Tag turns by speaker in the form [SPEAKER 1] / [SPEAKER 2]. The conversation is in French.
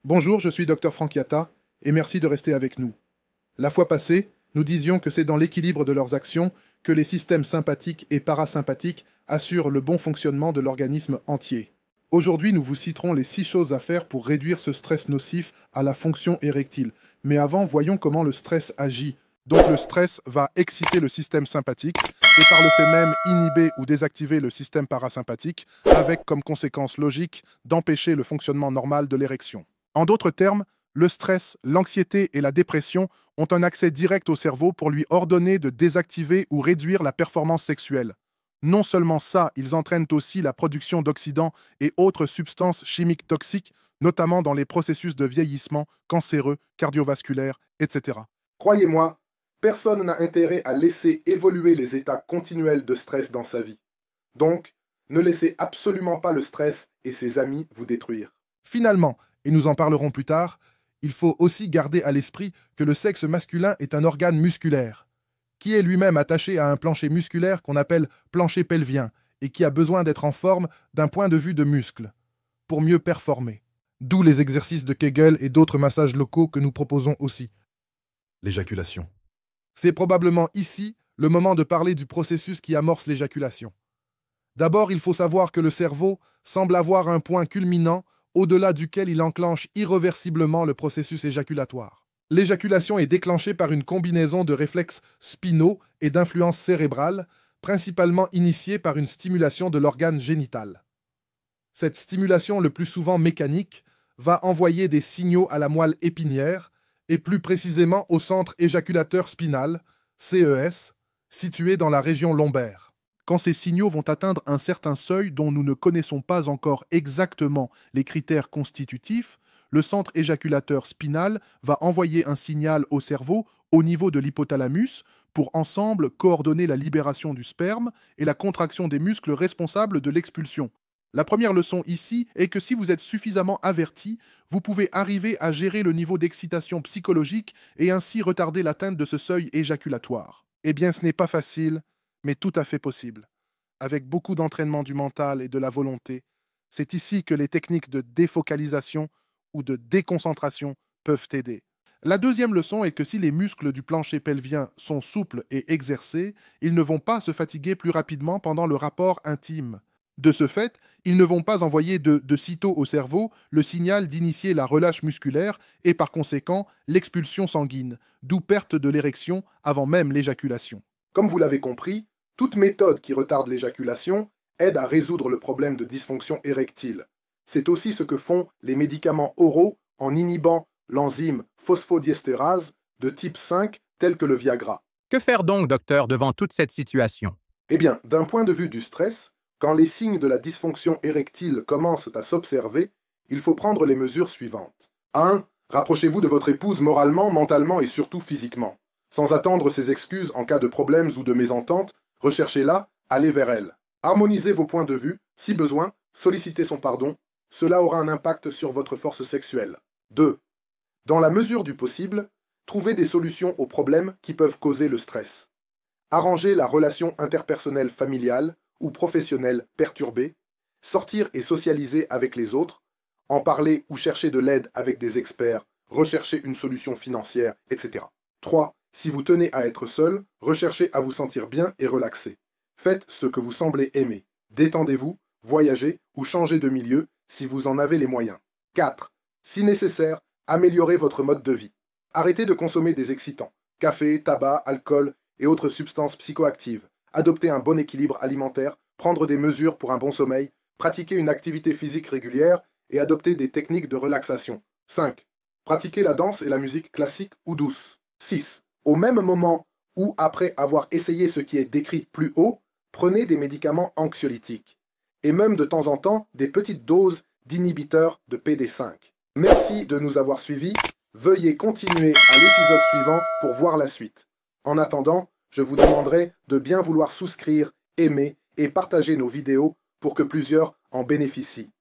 [SPEAKER 1] Bonjour, je suis Dr Frank Yatta et merci de rester avec nous. La fois passée, nous disions que c'est dans l'équilibre de leurs actions que les systèmes sympathiques et parasympathiques assurent le bon fonctionnement de l'organisme entier. Aujourd'hui, nous vous citerons les 6 choses à faire pour réduire ce stress nocif à la fonction érectile. Mais avant, voyons comment le stress agit. Donc le stress va exciter le système sympathique et par le fait même inhiber ou désactiver le système parasympathique, avec comme conséquence logique d'empêcher le fonctionnement normal de l'érection. En d'autres termes, le stress, l'anxiété et la dépression ont un accès direct au cerveau pour lui ordonner de désactiver ou réduire la performance sexuelle. Non seulement ça, ils entraînent aussi la production d'oxydants et autres substances chimiques toxiques, notamment dans les processus de vieillissement cancéreux, cardiovasculaires, etc. Croyez-moi, personne n'a intérêt à laisser évoluer les états continuels de stress dans sa vie. Donc, ne laissez absolument pas le stress et ses amis vous détruire. Finalement, et nous en parlerons plus tard, il faut aussi garder à l'esprit que le sexe masculin est un organe musculaire, qui est lui-même attaché à un plancher musculaire qu'on appelle plancher pelvien, et qui a besoin d'être en forme d'un point de vue de muscle, pour mieux performer. D'où les exercices de Kegel et d'autres massages locaux que nous proposons aussi. L'éjaculation. C'est probablement ici le moment de parler du processus qui amorce l'éjaculation. D'abord, il faut savoir que le cerveau semble avoir un point culminant au-delà duquel il enclenche irréversiblement le processus éjaculatoire. L'éjaculation est déclenchée par une combinaison de réflexes spinaux et d'influences cérébrales, principalement initiée par une stimulation de l'organe génital. Cette stimulation, le plus souvent mécanique, va envoyer des signaux à la moelle épinière, et plus précisément au centre éjaculateur spinal, CES, situé dans la région lombaire. Quand ces signaux vont atteindre un certain seuil dont nous ne connaissons pas encore exactement les critères constitutifs, le centre éjaculateur spinal va envoyer un signal au cerveau au niveau de l'hypothalamus pour ensemble coordonner la libération du sperme et la contraction des muscles responsables de l'expulsion. La première leçon ici est que si vous êtes suffisamment averti, vous pouvez arriver à gérer le niveau d'excitation psychologique et ainsi retarder l'atteinte de ce seuil éjaculatoire. Eh bien, ce n'est pas facile, mais tout à fait possible. Avec beaucoup d'entraînement du mental et de la volonté, c'est ici que les techniques de défocalisation ou de déconcentration peuvent aider. La deuxième leçon est que si les muscles du plancher pelvien sont souples et exercés, ils ne vont pas se fatiguer plus rapidement pendant le rapport intime. De ce fait, ils ne vont pas envoyer de sitôt au cerveau le signal d'initier la relâche musculaire et par conséquent l'expulsion sanguine, d'où perte de l'érection avant même l'éjaculation. Comme vous l'avez compris, toute méthode qui retarde l'éjaculation aide à résoudre le problème de dysfonction érectile. C'est aussi ce que font les médicaments oraux en inhibant l'enzyme phosphodiesterase de type 5 tel que le Viagra.
[SPEAKER 2] Que faire donc, docteur, devant toute cette situation?
[SPEAKER 1] Eh bien, d'un point de vue du stress, quand les signes de la dysfonction érectile commencent à s'observer, il faut prendre les mesures suivantes. 1. Rapprochez-vous de votre épouse moralement, mentalement et surtout physiquement. Sans attendre ses excuses en cas de problèmes ou de mésentente, recherchez-la, allez vers elle. Harmonisez vos points de vue, si besoin, sollicitez son pardon, cela aura un impact sur votre force sexuelle. 2. Dans la mesure du possible, trouvez des solutions aux problèmes qui peuvent causer le stress. Arrangez la relation interpersonnelle familiale ou professionnelle perturbée, sortir et socialiser avec les autres, en parler ou chercher de l'aide avec des experts, rechercher une solution financière, etc. 3. Si vous tenez à être seul, recherchez à vous sentir bien et relaxé. Faites ce que vous semblez aimer. Détendez-vous, voyagez ou changez de milieu si vous en avez les moyens. 4. Si nécessaire, améliorez votre mode de vie. Arrêtez de consommer des excitants, café, tabac, alcool et autres substances psychoactives. Adoptez un bon équilibre alimentaire, prendre des mesures pour un bon sommeil, pratiquer une activité physique régulière et adopter des techniques de relaxation. 5. Pratiquez la danse et la musique classique ou douce. 6. Au même moment ou après avoir essayé ce qui est décrit plus haut, prenez des médicaments anxiolytiques et même de temps en temps des petites doses d'inhibiteurs de PD5. Merci de nous avoir suivis. Veuillez continuer à l'épisode suivant pour voir la suite. En attendant, je vous demanderai de bien vouloir souscrire, aimer et partager nos vidéos pour que plusieurs en bénéficient.